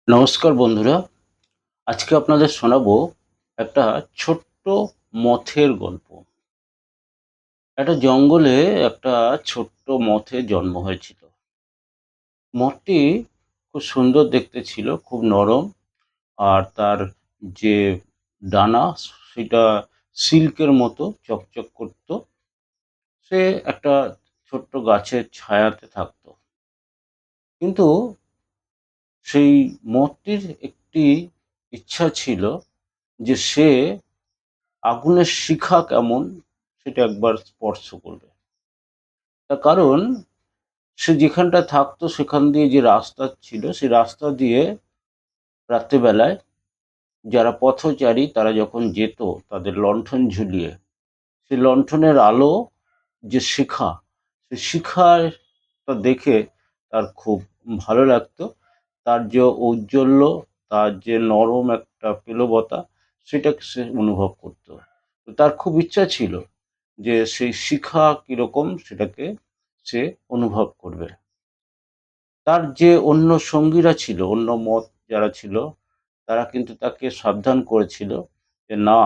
নমস্কার বন্ধুরা, আজকে আপনাদের শোনাবো একটা ছোট্ট মথের গল্প। একটা জঙ্গলে একটা ছোট্ট মথের জন্ম হয়েছিল। মথটি খুব সুন্দর দেখতে ছিল, খুব নরম, আর তার যে ডানা সেটা সিল্কের মতো চকচক করত। সে একটা ছোট্ট গাছের ছায়াতে থাকতো। কিন্তু সেই মথটির একটি ইচ্ছা ছিল যে সে আগুনের শিখা কেমন সেটা একবার স্পর্শ করবে। তার কারণ সে যেখানটায় থাকতো সেখান দিয়ে যে রাস্তা ছিল সেই রাস্তা দিয়ে রাত্রিবেলায় যারা পথচারী তারা যখন যেত তাদের লণ্ঠন ঝুলিয়ে, সেই লণ্ঠনের আলো যে শিখা, সেই শিখাটা দেখে তার খুব ভালো লাগতো। তার যে ঔজ্জ্বল্য, তার যে নরম একটা পেলবতা, সেটাকে সে অনুভব করত। তো তার খুব ইচ্ছা ছিল যে সেই শিখা কিরকম সেটাকে সে অনুভব করবে। তার যে অন্য সঙ্গীরা ছিল, অন্য মত যারা ছিল, তারা কিন্তু তাকে সাবধান করেছিল যে না,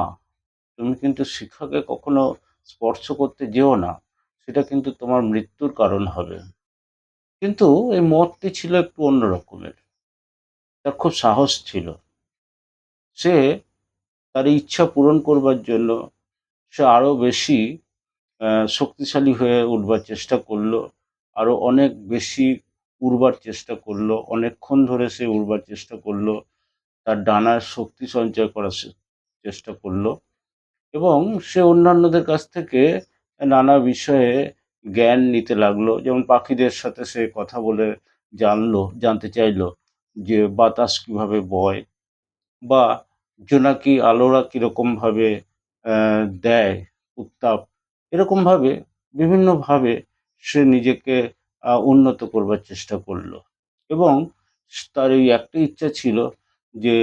তুমি কিন্তু শিখাকে কখনো স্পর্শ করতে যেও না, সেটা কিন্তু তোমার মৃত্যুর কারণ হবে। কিন্তু এই মতটি ছিল একটু অন্য রকমের। তার খুব সাহস ছিল। সে তার ইচ্ছা পূরণ করবার জন্য সে আরো বেশি শক্তিশালী হয়ে উঠবার চেষ্টা করলো। আরো অনেক বেশি উড়বার চেষ্টা করলো। অনেকক্ষণ ধরে সে উড়বার চেষ্টা করলো। তার ডানার শক্তি সঞ্চয় করার চেষ্টা করলো এবং সে অন্যান্যদের কাছ থেকে নানা বিষয়ে জ্ঞান নিতে লাগলো। যেমন পাখিদের সাথে সে কথা বলে জানতে চাইলো যে বাতাস কিভাবে বয়, বা জোনাকি আলোরা কিরকমভাবে দেয় উত্তাপ। এরকমভাবে বিভিন্নভাবে সে নিজেকে উন্নত করবার চেষ্টা করলো এবং তার এই একটা ইচ্ছা ছিল যে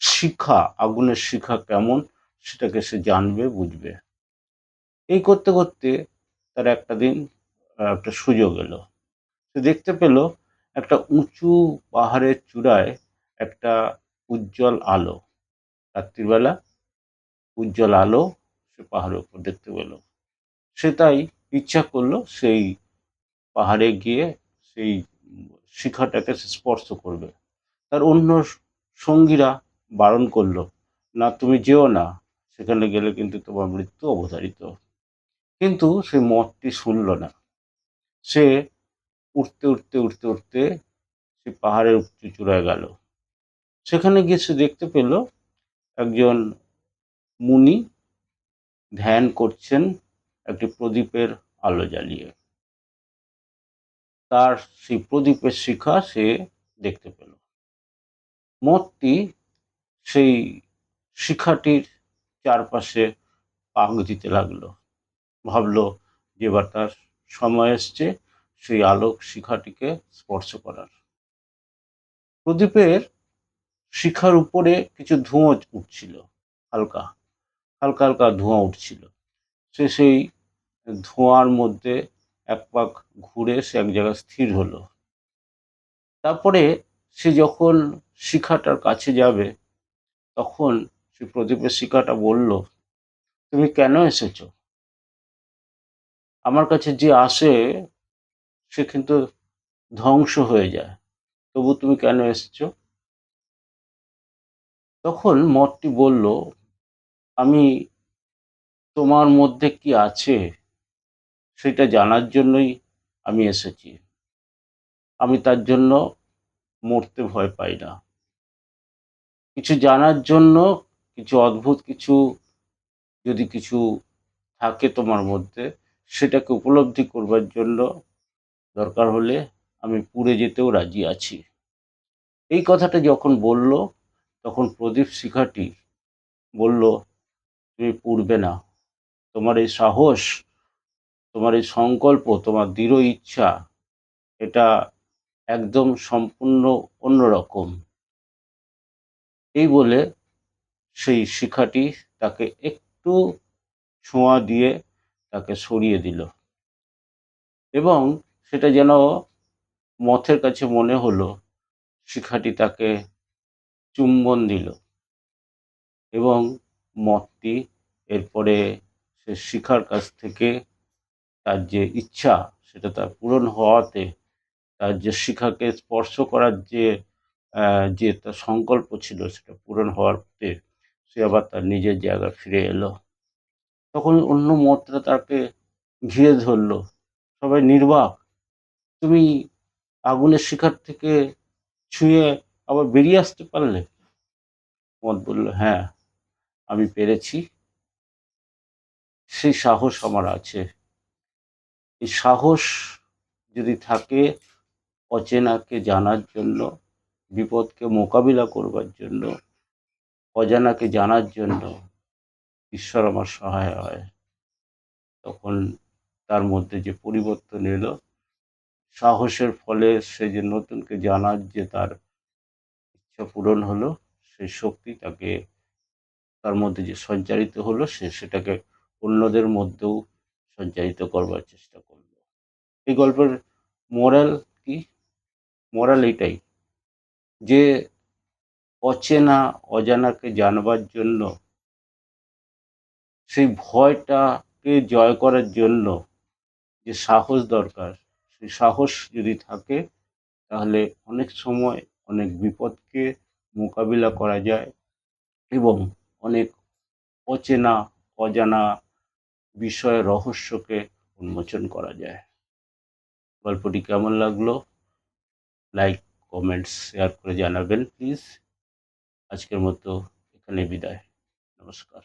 শিখা, আগুনের শিখা কেমন সেটাকে সে জানবে, বুঝবে। এই করতে করতে তার একটা দিন একটা সুযোগ এলো। সে দেখতে পেল একটা উঁচু পাহাড়ের চূড়ায় একটা উজ্জ্বল আলো। রাত্রিবেলা উজ্জ্বল আলো সে পাহাড়ের উপর দেখতে পেল। সে তাই ইচ্ছা করলো সেই পাহাড়ে গিয়ে সেই শিখাটাকে সে স্পর্শ করবে। তার অন্য সঙ্গীরা বারণ করলো, না তুমি যেও না, সেখানে গেলে কিন্তু তোমার মৃত্যু অবধারিত। কিন্তু সে মতটি শুনল না। সে উঠতে সে পাহাড়ের উঁচু চূড়ায় গেল। সেখানে গিয়ে সে দেখতে পেল একজন মুনি ধ্যান করছেন একটি প্রদীপের আলো জ্বালিয়ে। তার সেই প্রদীপের শিখা সে দেখতে পেল। মঠটি সেই শিখাটির চারপাশে পাক দিতে লাগলো। ভাবলো যে এবার তার সময় এসছে সেই আলোক শিখাটিকে স্পর্শ করার। প্রদীপের শিখার উপরে কিছু ধোঁয়া উঠছিল, হালকা হালকা হালকা ধোঁয়া উঠছিল। সে সেই ধোঁয়ার মধ্যে এক পাক ঘুরে সে এক জায়গায় স্থির হলো। তারপরে সে যখন শিখাটার কাছে যাবে তখন সে প্রদীপের শিখাটা বলল, তুমি কেন এসেছো? আমার কাছে যে আসে সে কিন্তু ধ্বংস হয়ে যায়, তবু তুমি কেন এসেছো? তখন মঠটি বলল, আমি তোমার মধ্যে কি আছে সেটা জানার জন্যই আমি এসেছি। আমি তার জন্য মরতে ভয় পাই না। কিছু জানার জন্য, কিছু অদ্ভুত কিছু যদি কিছু থাকে তোমার মধ্যে, সেটাকে উপলব্ধি করবার জন্য দরকার হলে আমি পুড়ে যেতেও রাজি আছি। এই কথাটা যখন বলল তখন প্রদীপ শিখাটি বলল, তুমি পুড়বে না। তোমার এই সাহস, তোমার এই সংকল্প, তোমার দৃঢ় ইচ্ছা, এটা একদম সম্পূর্ণ অন্যরকম। এই বলে সেই শিখাটি তাকে একটু ছোঁয়া দিয়ে তাকে সরিয়ে দিল এবং সেটা যেন মথের কাছে মনে হলো শিখাটি তাকে চুম্বন দিল এবং মথটি এরপরে সে শিখার কাছ থেকে তার যে ইচ্ছা সেটা তার পূরণ হওয়াতে, তার যে শিখাকে স্পর্শ করার যে তার সংকল্প ছিল সেটা পূরণ হওয়াতে সে আবার তার নিজের জায়গায় ফিরে এলো। তখন অন্য মথরা তাকে ঘিরে ধরল, সবাই নির্বাক, তুমি আগুনের শিখার থেকে ছুঁয়ে আবার বেরিয়ে আসতে পারলে? মথ বলল, হ্যাঁ, আমি পেরেছি, সেই সাহস আমার আছে। এই সাহস যদি থাকে অচেনাকে জানার জন্য, বিপদকে মোকাবিলা করবার জন্য, অজানাকে জানার জন্য, ঈশ্বর আমার সহায় হয়। তখন তার মধ্যে যে পরিবর্তন এলো, সাহসের ফলে সে যে নতুনকে জানার যে তার ইচ্ছা পূরণ হলো, সেই শক্তি তাকে তার মধ্যে যে সঞ্চারিত হলো, সে সেটাকে অন্যদের মধ্যেও সঞ্চারিত করবার চেষ্টা করলো। এই গল্পের মোরাল কি? মোরাল এটাই যে অচেনা অজানাকে জানবার জন্য, সেই ভয়টাকে জয় করার জন্য যে সাহস দরকার, সেই সাহস যদি থাকে তাহলে অনেক সময় অনেক বিপদকে মোকাবিলা করা যায় এবং অনেক অচেনা অজানা বিষয়ের রহস্যকে উন্মোচন করা যায়। গল্পটি কেমন লাগলো? লাইক, কমেন্টস, শেয়ার করে জানাবেন প্লিজ। আজকের মতো এখানে বিদায়। নমস্কার।